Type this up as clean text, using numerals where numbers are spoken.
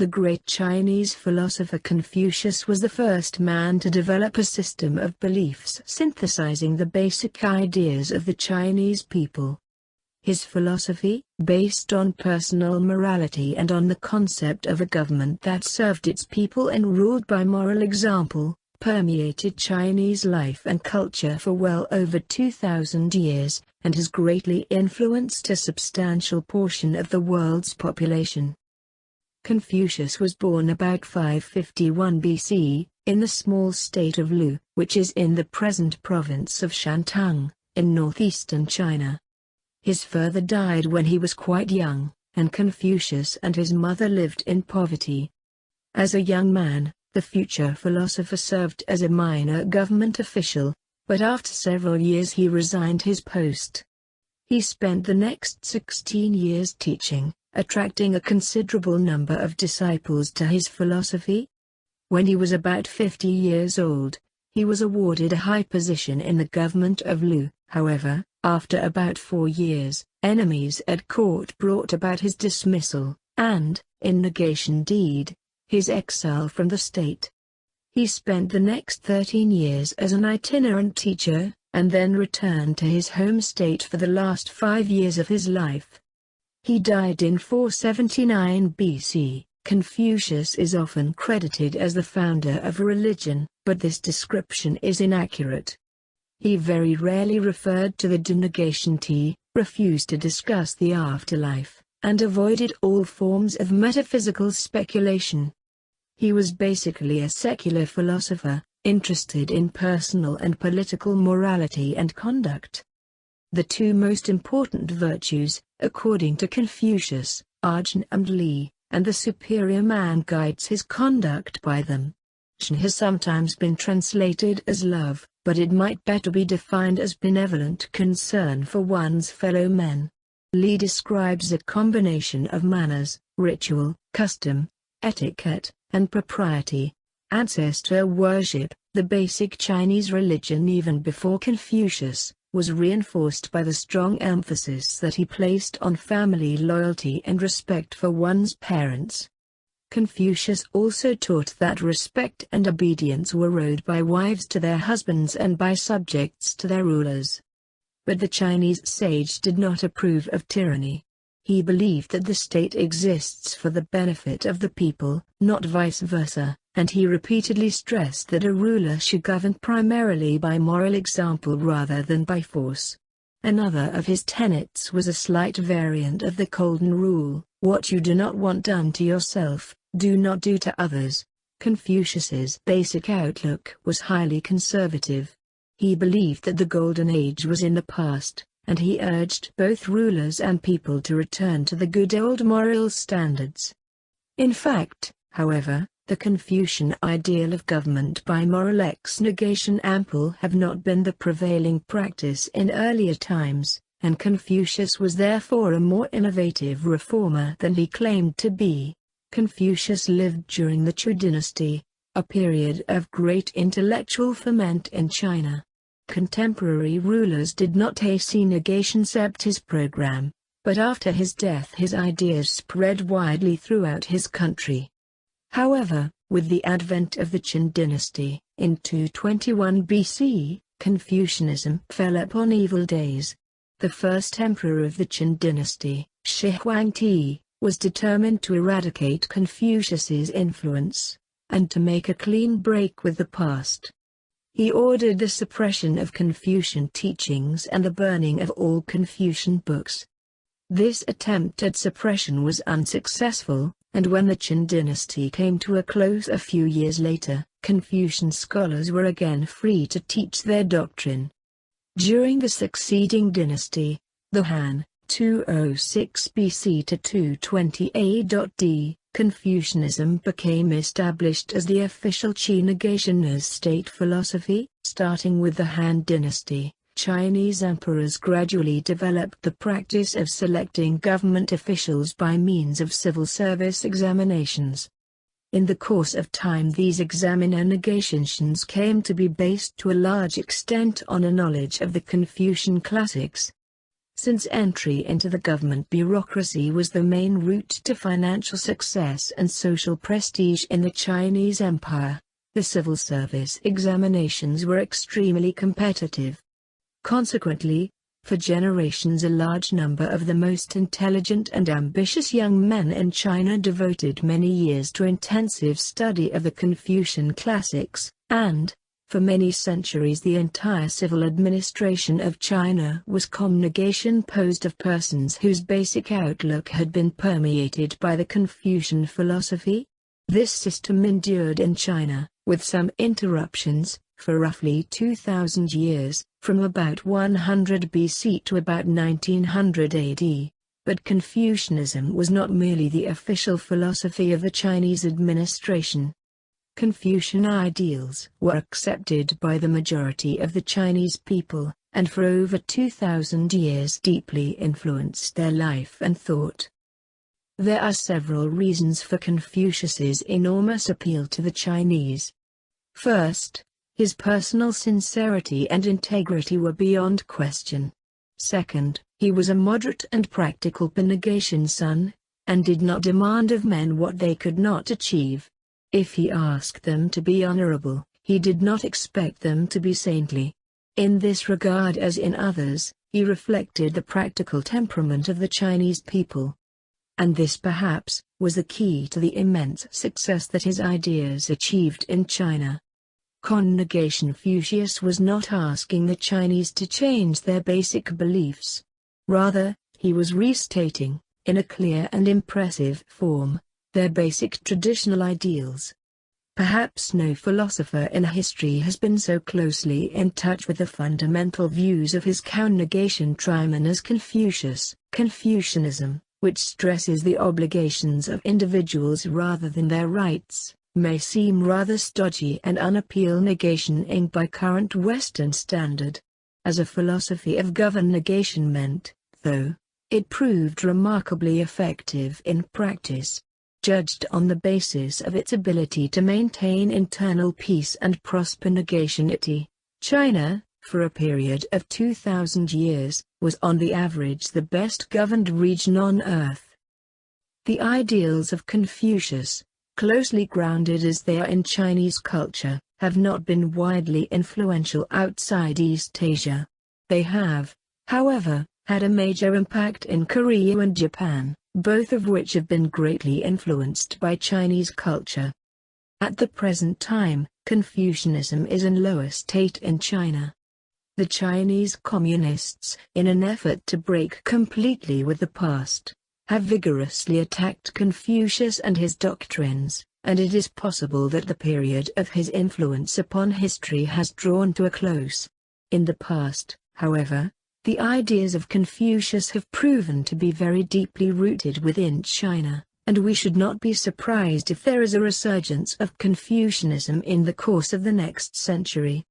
The great Chinese philosopher Confucius was the first man to develop a system of beliefs synthesizing the basic ideas of the Chinese people. His philosophy, based on personal morality and on the concept of a government that served its people and ruled by moral example, permeated Chinese life and culture for well over 2,000 years, and has greatly influenced a substantial portion of the world's population. Confucius was born about 551 BC, in the small state of Lu, which is in the present province of Shantung, in northeastern China. His father died when he was quite young, and Confucius and his mother lived in poverty. As a young man, the future philosopher served as a minor government official, but after several years he resigned his post. He spent the next 16 years teaching, attracting a considerable number of disciples to his philosophy. When he was about 50 years old, he was awarded a high position in the government of Lu. However, after about 4 years, enemies at court brought about his dismissal, and, in negation deed, his exile from the state. He spent the next 13 years as an itinerant teacher, and then returned to his home state for the last 5 years of his life. He died in 479 BC. Confucius is often credited as the founder of a religion, but this description is inaccurate. He very rarely referred to the denegation tea, refused to discuss the afterlife, and avoided all forms of metaphysical speculation. He was basically a secular philosopher, interested in personal and political morality and conduct. The two most important virtues, according to Confucius, are Zhen and Li, and the superior man guides his conduct by them. Zhen has sometimes been translated as love, but it might better be defined as benevolent concern for one's fellow men. Li describes a combination of manners, ritual, custom, etiquette, and propriety. Ancestor worship, the basic Chinese religion even before Confucius, was reinforced by the strong emphasis that he placed on family loyalty and respect for one's parents. Confucius also taught that respect and obedience were owed by wives to their husbands and by subjects to their rulers. But the Chinese sage did not approve of tyranny. He believed that the state exists for the benefit of the people, not vice versa, and he repeatedly stressed that a ruler should govern primarily by moral example rather than by force. Another of his tenets was a slight variant of the golden rule: what you do not want done to yourself, do not do to others. Confucius's basic outlook was highly conservative. He believed that the golden age was in the past, and he urged both rulers and people to return to the good old moral standards. In fact, however, the Confucian ideal of government by moral ex-negation ample have not been the prevailing practice in earlier times, and Confucius was therefore a more innovative reformer than he claimed to be. Confucius lived during the Chu dynasty, a period of great intellectual ferment in China. Contemporary rulers did not see negation accept his program, but after his death his ideas spread widely throughout his country. However, with the advent of the Qin dynasty, in 221 BC, Confucianism fell upon evil days. The first emperor of the Qin dynasty, Shi Huangdi, was determined to eradicate Confucius's influence, and to make a clean break with the past. He ordered the suppression of Confucian teachings and the burning of all Confucian books. This attempt at suppression was unsuccessful, and when the Qin dynasty came to a close a few years later, Confucian scholars were again free to teach their doctrine. During the succeeding dynasty, the Han, 206 BC to 220 AD, Confucianism became established as the official Qi negationist state philosophy. Starting with the Han dynasty, Chinese emperors gradually developed the practice of selecting government officials by means of civil service examinations. In the course of time these examiner negations came to be based to a large extent on a knowledge of the Confucian classics. Since entry into the government bureaucracy was the main route to financial success and social prestige in the Chinese Empire, the civil service examinations were extremely competitive. Consequently, for generations a large number of the most intelligent and ambitious young men in China devoted many years to intensive study of the Confucian classics, and, for many centuries the entire civil administration of China was composed of persons whose basic outlook had been permeated by the Confucian philosophy. This system endured in China, with some interruptions, for roughly 2,000 years, from about 100 BC to about 1900 AD. But Confucianism was not merely the official philosophy of the Chinese administration. Confucian ideals were accepted by the majority of the Chinese people, and for over 2,000 years deeply influenced their life and thought. There are several reasons for Confucius's enormous appeal to the Chinese. First, his personal sincerity and integrity were beyond question. Second, he was a moderate and practical abnegation son, and did not demand of men what they could not achieve. If he asked them to be honorable, he did not expect them to be saintly. In this regard as in others, he reflected the practical temperament of the Chinese people. And this perhaps, was the key to the immense success that his ideas achieved in China. Confucius was not asking the Chinese to change their basic beliefs. Rather, he was restating, in a clear and impressive form, their basic traditional ideals. Perhaps no philosopher in history has been so closely in touch with the fundamental views of his counter-negation triman as Confucius. Confucianism, which stresses the obligations of individuals rather than their rights, may seem rather stodgy and unappealing negation by current Western standard. As a philosophy of govern-negation meant, though, it proved remarkably effective in practice. Judged on the basis of its ability to maintain internal peace and prosper negationity, China, for a period of 2,000 years, was on the average the best governed region on earth. The ideals of Confucius, closely grounded as they are in Chinese culture, have not been widely influential outside East Asia. They have, however, had a major impact in Korea and Japan, both of which have been greatly influenced by Chinese culture. At the present time, Confucianism is in low estate in China. The Chinese Communists, in an effort to break completely with the past, have vigorously attacked Confucius and his doctrines, and it is possible that the period of his influence upon history has drawn to a close. In the past, however, the ideas of Confucius have proven to be very deeply rooted within China, and we should not be surprised if there is a resurgence of Confucianism in the course of the next century.